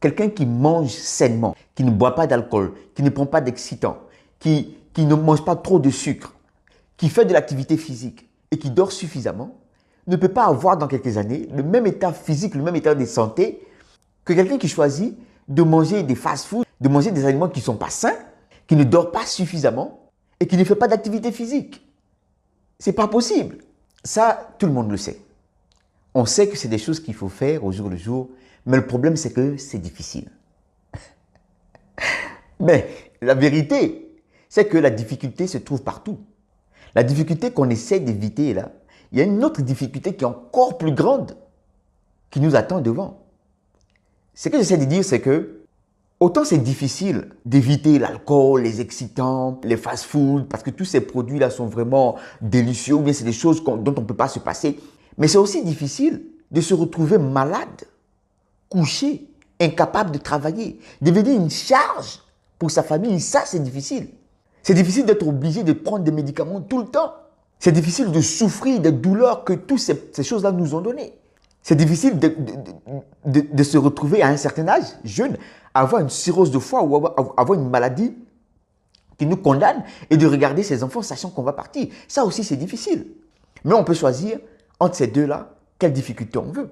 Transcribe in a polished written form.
quelqu'un qui mange sainement, qui ne boit pas d'alcool, qui ne prend pas d'excitants, qui ne mange pas trop de sucre, qui fait de l'activité physique et qui dort suffisamment, ne peut pas avoir dans quelques années le même état physique, le même état de santé que quelqu'un qui choisit de manger des fast-foods, de manger des aliments qui ne sont pas sains, qui ne dort pas suffisamment et qui ne fait pas d'activité physique. Ce n'est pas possible. Ça, tout le monde le sait. On sait que c'est des choses qu'il faut faire au jour le jour, mais le problème, c'est que c'est difficile. Mais la vérité, c'est que la difficulté se trouve partout. La difficulté qu'on essaie d'éviter là, il y a une autre difficulté qui est encore plus grande qui nous attend devant. Ce que j'essaie de dire, c'est que autant c'est difficile d'éviter l'alcool, les excitants, les fast-foods, parce que tous ces produits-là sont vraiment délicieux, ou bien c'est des choses dont on ne peut pas se passer. Mais c'est aussi difficile de se retrouver malade, couché, incapable de travailler, devenir une charge pour sa famille. Ça, c'est difficile. C'est difficile d'être obligé de prendre des médicaments tout le temps. C'est difficile de souffrir des douleurs que toutes ces choses-là nous ont données. C'est difficile de se retrouver à un certain âge, jeune, avoir une cirrhose de foie ou avoir une maladie qui nous condamne et de regarder ses enfants sachant qu'on va partir. Ça aussi, c'est difficile. Mais on peut choisir entre ces deux-là quelle difficulté on veut.